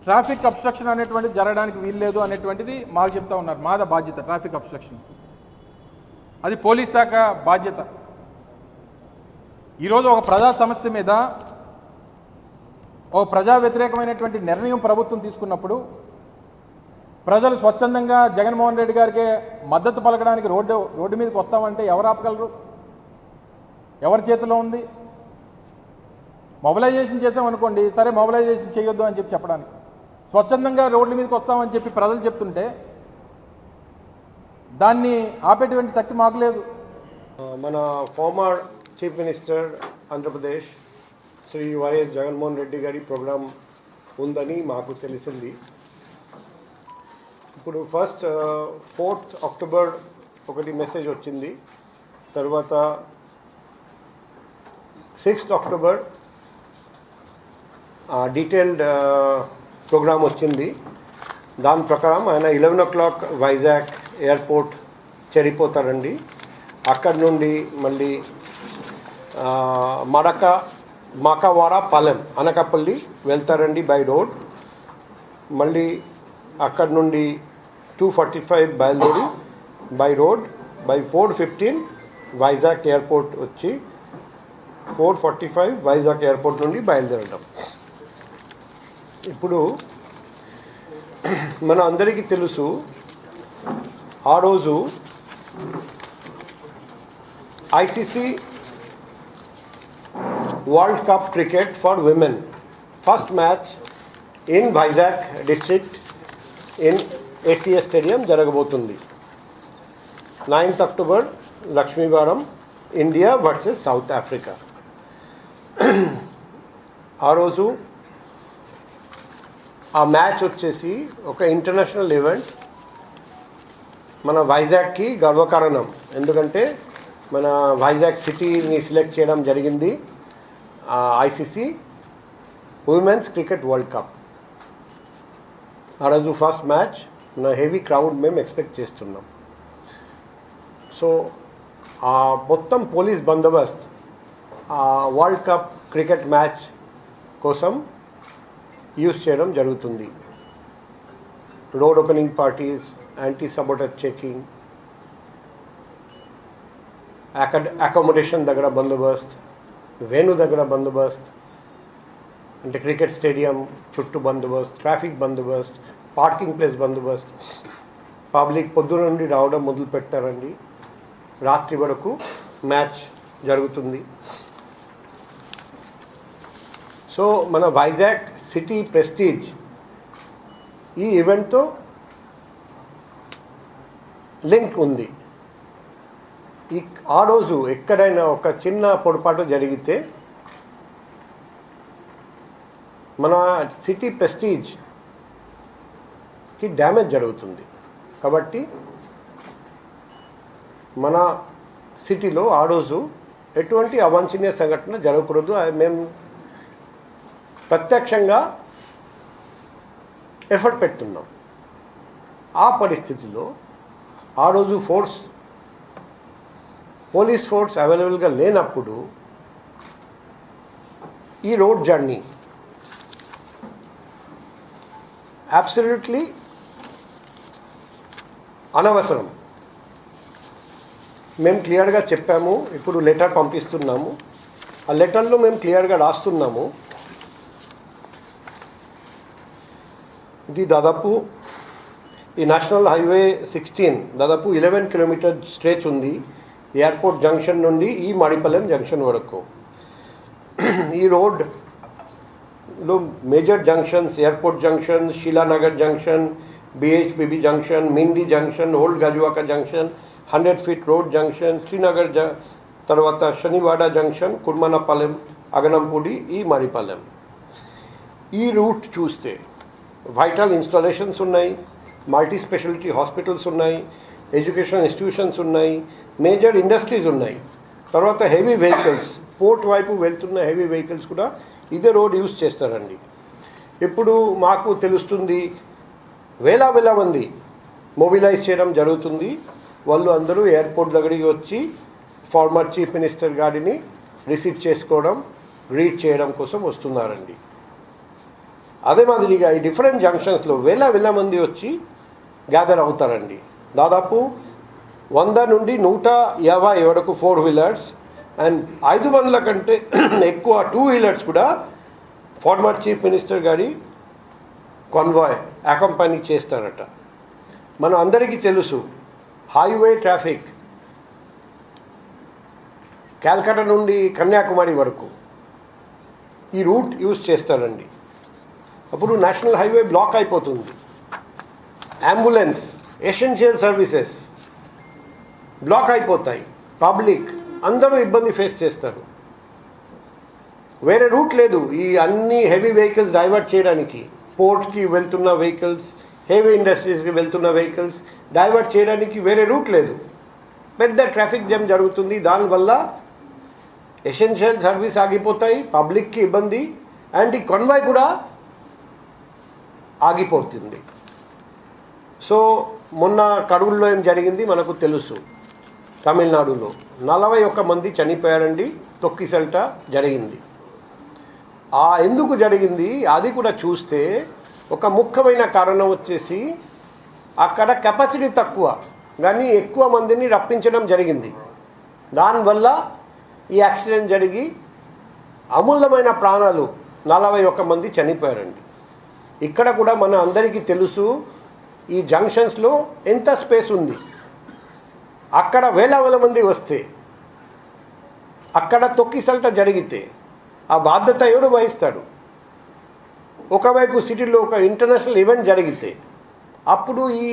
Traffic abstraction అనేటువంటిది జరగడానికి వీల్లేదు అనేటువంటిది మాకు చెప్తా ఉన్నారు. మాద బాధ్యత ట్రాఫిక్ అబ్స్ట్రక్షన్, అది పోలీస్ శాఖ బాధ్యత. ఈరోజు ఒక ప్రజా సమస్య మీద ఓ ప్రజా వ్యతిరేకమైనటువంటి నిర్ణయం ప్రభుత్వం తీసుకున్నప్పుడు ప్రజలు స్వచ్ఛందంగా జగన్మోహన్ రెడ్డి గారికి మద్దతు పలకడానికి రోడ్డు మీదకి వస్తామంటే ఎవరు ఆపగలరు? ఎవరి చేతిలో ఉంది? మొబిలైజేషన్ చేసామనుకోండి, సరే మొబిలైజేషన్ చేయొద్దు అని చెప్పడానికి, స్వచ్ఛందంగా రోడ్ల మీదకి వస్తామని చెప్పి ప్రజలు చెప్తుంటే దాన్ని ఆపేటువంటి శక్తి మాకు లేదు. మన former chief minister Andhra Pradesh Shri YS Jaganmohan Reddy గారి ప్రోగ్రాం ఉందని మాకు తెలిసింది. ఇప్పుడు ఫస్ట్ 4th అక్టోబర్ ఒకటి మెసేజ్ వచ్చింది, తర్వాత 6th అక్టోబర్ డీటెయిల్డ్ ప్రోగ్రామ్ వచ్చింది. దాని ప్రకారం ఆయన 11 o'clock వైజాగ్ ఎయిర్పోర్ట్ చేరిపోతారండి. అక్కడి నుండి మళ్ళీ మాకవాడ పాలెం అనకాపల్లి వెళ్తారండి బై రోడ్. మళ్ళీ అక్కడి నుండి 2:45 బయలుదేరి by road by 4:15 Vizag airport వచ్చి 4:45 వైజాగ్ ఎయిర్పోర్ట్ నుండి బయలుదేరడం. ఇప్పుడు మన అందరికీ తెలుసు, ఆ రోజు ICC world cup cricket for women first match in Vizag district in ACS stadium జరగబోతుంది. 9th అక్టోబర్ లక్ష్మీవారం ఇండియా వర్సెస్ సౌత్ ఆఫ్రికా. ఆ రోజు ఆ మ్యాచ్ వచ్చేసి ఒక ఇంటర్నేషనల్ ఈవెంట్, మన వైజాగ్కి గర్వకారణం. ఎందుకంటే మన వైజాగ్ సిటీని సెలెక్ట్ చేయడం జరిగింది ICC women's cricket world cup. ఆ రోజు ఫస్ట్ మ్యాచ్, మన హెవీ క్రౌడ్ మేము ఎక్స్పెక్ట్ చేస్తున్నాం. సో ఆ మొత్తం పోలీస్ బందోబస్త్ ఆ వరల్డ్ కప్ క్రికెట్ మ్యాచ్ కోసం యూజ్ చేయడం జరుగుతుంది. Road opening parties, anti sabotage checking, accommodation దగ్గర బందోబస్త్, వేణు దగ్గర బందోబస్త్, అంటే క్రికెట్ స్టేడియం చుట్టూ బందోబస్త్, ట్రాఫిక్ బందోబస్త్, పార్కింగ్ ప్లేస్ బందోబస్త్. పబ్లిక్ పొద్దున నుండి రావడం మొదలు పెడతారండి, రాత్రి వరకు మ్యాచ్ జరుగుతుంది. సో మన వైజాగ్ సిటీ ప్రెస్టీజ్ ఈ ఈవెంట్తో లింక్ ఉంది. ఆ రోజు ఎక్కడైనా ఒక చిన్న పొరపాటు జరిగితే మన సిటీ ప్రెస్టీజ్కి డ్యామేజ్ జరుగుతుంది. కాబట్టి మన సిటీలో ఆ రోజు ఎటువంటి అవాంఛనీయ సంఘటన జరగకూడదు. మేము ప్రత్యక్షంగా ఎఫర్ట్ పెడుతున్నాం. ఆ పరిస్థితిలో ఆ రోజు పోలీస్ ఫోర్స్ అవైలబుల్గా లేనప్పుడు ఈ రోడ్ జర్నీ అబ్సల్యూట్లీ అనవసరం. మేము క్లియర్గా చెప్పాము, ఇప్పుడు లెటర్ పంపిస్తున్నాము. ఆ లెటర్లో మేము క్లియర్గా రాస్తున్నాము, ఇది దాదాపు ఈ నేషనల్ హైవే 16 దాదాపు 11 కిలోమీటర్ స్ట్రెచ్ ఉంది ఎయిర్పోర్ట్ జంక్షన్ నుండి ఈ మాడిపల్లెం జంక్షన్ వరకు. ఈ రోడ్లో major junctions airport junction, Sheelanagar junction, BHPB junction, Mindi junction, old Gajuwaka junction, 100 feet road junction, Srinagar తర్వాత శనివాడ జంక్షన్, కుర్మనపాలెం, అగనంపూడి, ఈ మాడిపల్లెం. ఈ రూట్ చూస్తే వైటల్ ఇన్స్టాలేషన్స్ ఉన్నాయి, మల్టీ స్పెషాలిటీ హాస్పిటల్స్ ఉన్నాయి, ఎడ్యుకేషన్ ఇన్స్టిట్యూషన్స్ ఉన్నాయి, మేజర్ ఇండస్ట్రీస్ ఉన్నాయి. తర్వాత హెవీ వెహికల్స్, పోర్ట్ వైపు వెళ్తున్న హెవీ వెహికల్స్ కూడా ఇదే రోడ్ యూజ్ చేస్తారండి. ఇప్పుడు మాకు తెలుస్తుంది వేల మంది మొబిలైజ్ చేయడం జరుగుతుంది. వాళ్ళు అందరూ ఎయిర్పోర్ట్ దగ్గరికి వచ్చి ఫార్మర్ చీఫ్ మినిస్టర్ గారిని రిసీవ్ చేసుకోవడం, గ్రీట్ చేయడం కోసం వస్తున్నారండి. అదే మాదిరిగా ఈ డిఫరెంట్ జంక్షన్స్లో వేల మంది వచ్చి గ్యాదర్ అవుతారండి. దాదాపు 100 నుండి 150 వరకు 4 వీలర్స్ అండ్ 500 కంటే ఎక్కువ 2 వీలర్స్ కూడా ఫార్మర్ చీఫ్ మినిస్టర్ గారి కాన్వాయ్ అకంపెనీ చేస్తారట. మన అందరికీ తెలుసు హైవే ట్రాఫిక్ కాల్కటా నుండి కన్యాకుమారి వరకు ఈ రూట్ యూజ్ చేస్తారండి. అప్పుడు నేషనల్ హైవే బ్లాక్ అయిపోతుంది. అంబులెన్స్, ఎసెన్షియల్ సర్వీసెస్ బ్లాక్ అయిపోతాయి. పబ్లిక్ అందరూ ఇబ్బంది ఫేస్ చేస్తారు. వేరే రూట్ లేదు ఈ అన్ని హెవీ వెహికల్స్ డైవర్ట్ చేయడానికి. పోర్ట్కి వెళ్తున్న వెహికల్స్, హెవీ ఇండస్ట్రీస్కి వెళ్తున్న వెహికల్స్ డైవర్ట్ చేయడానికి వేరే రూట్ లేదు. పెద్ద ట్రాఫిక్ జామ్ జరుగుతుంది. దానివల్ల ఎసెన్షియల్ సర్వీస్ ఆగిపోతాయి, పబ్లిక్కి ఇబ్బంది, అండ్ ఈ కాన్వాయ్ కూడా ఆగిపోతుంది. సో మొన్న కడూరులో ఏం జరిగింది మనకు తెలుసు. తమిళనాడులో 41 మంది చనిపోయారండి. తొక్కిసల్ట జరిగింది. ఎందుకు జరిగింది అది కూడా చూస్తే ఒక ముఖ్యమైన కారణం వచ్చేసి అక్కడ కెపాసిటీ తక్కువ కానీ ఎక్కువ మందిని రప్పించడం జరిగింది. దానివల్ల ఈ యాక్సిడెంట్ జరిగి అమూల్యమైన ప్రాణాలు 41 మంది చనిపోయారండి. ఇక్కడ కూడా మన అందరికీ తెలుసు ఈ జంక్షన్స్లో ఎంత స్పేస్ ఉంది. అక్కడ వేల మంది వస్తే అక్కడ తొక్కిసల్ట జరిగితే ఆ బాధ్యత ఎవడు వహిస్తాడు? ఒకవైపు సిటీలో ఒక ఇంటర్నేషనల్ ఈవెంట్ జరిగితే అప్పుడు ఈ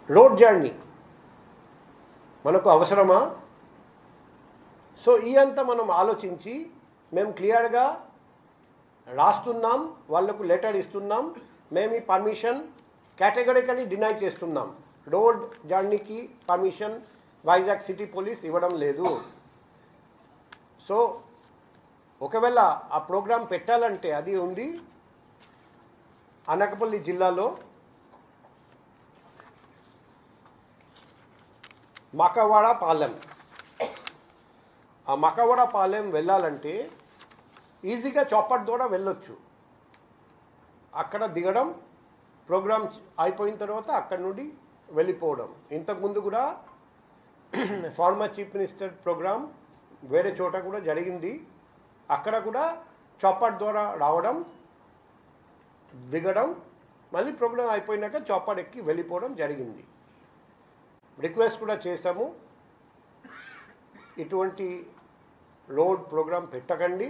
రోడ్ జర్నీ మనకు అవసరమా? సో అంతా మనం ఆలోచించి మేము క్లియర్గా రాస్తున్నాం, వాళ్లకు లెటర్ ఇస్తున్నాం. మేము ఈ పర్మిషన్ కేటగిరికలీ డినై చేస్తున్నాం. రోడ్ జర్నీకి పర్మిషన్ వైజాగ్ సిటీ పోలీస్ ఇవ్వడం లేదు. సో ఒకవేళ ఆ ప్రోగ్రాం పెట్టాలంటే అది ఉంది అనకాపల్లి జిల్లాలో మకవాడ పాలెం. ఆ మకవాడ పాలెం వెళ్ళాలంటే ఈజీగా చాపర్ ద్వారా వెళ్ళొచ్చు. అక్కడ దిగడం, ప్రోగ్రామ్ అయిపోయిన తర్వాత అక్కడ నుండి వెళ్ళిపోవడం. ఇంతకుముందు కూడా ఫార్మర్ చీఫ్ మినిస్టర్ ప్రోగ్రామ్ వేరే చోట కూడా జరిగింది. అక్కడ కూడా చాపర్ ద్వారా రావడం, దిగడం, మళ్ళీ ప్రోగ్రామ్ అయిపోయినాక చాపర్ ఎక్కి వెళ్ళిపోవడం జరిగింది. రిక్వెస్ట్ కూడా చేశాము, ఇటువంటి రోడ్ ప్రోగ్రాం పెట్టకండి.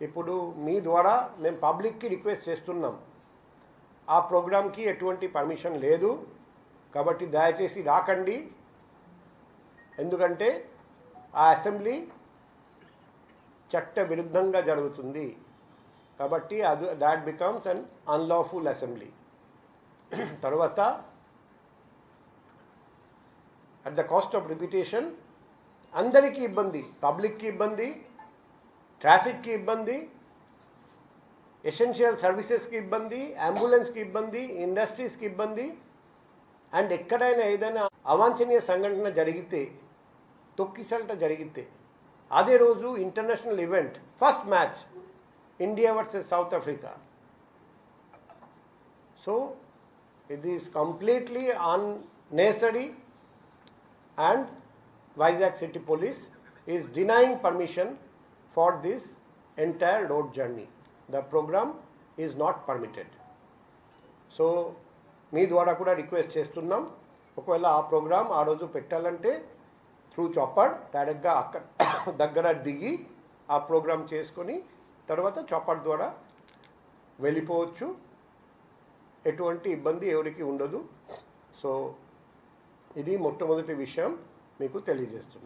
ఇప్పుడు మీ ద్వారా మేము పబ్లిక్కి రిక్వెస్ట్ చేస్తున్నాం, ఆ ప్రోగ్రాంకి ఎటువంటి పర్మిషన్ లేదు కాబట్టి దయచేసి రాకండి. ఎందుకంటే ఆ అసెంబ్లీ చట్ట విరుద్ధంగా జరుగుతుంది కాబట్టి that becomes an unlawful assembly. తర్వాత at the cost of repetition అందరికీ ఇబ్బంది, పబ్లిక్కి ఇబ్బంది, ట్రాఫిక్కి ఇబ్బంది, ఎసెన్షియల్ సర్వీసెస్కి ఇబ్బంది, అంబులెన్స్కి ఇబ్బంది, ఇండస్ట్రీస్కి ఇబ్బంది. అండ్ ఎక్కడైనా ఏదైనా అవాంఛనీయ సంఘటన జరిగితే, తొక్కిసల్ట జరిగితే, అదే రోజు international event, first match India versus South Africa. So it is completely unnecessary and Vizag City Police is denying permission for this entire road journey. The program is not permitted. So మీ ద్వారా కూడా request చేస్తున్నాం, ఒకవేళ ఆ programme ఆ రోజు పెట్టాలంటే through chopper డైరెక్ట్గా అక్కడ దగ్గర దిగి ఆ ప్రోగ్రామ్ చేసుకొని తర్వాత చాపర్ ద్వారా వెళ్ళిపోవచ్చు. ఎటువంటి ఇబ్బంది ఎవరికి ఉండదు. సో ఇది మొట్టమొదటి విషయం మీకు తెలియజేస్తున్నాను.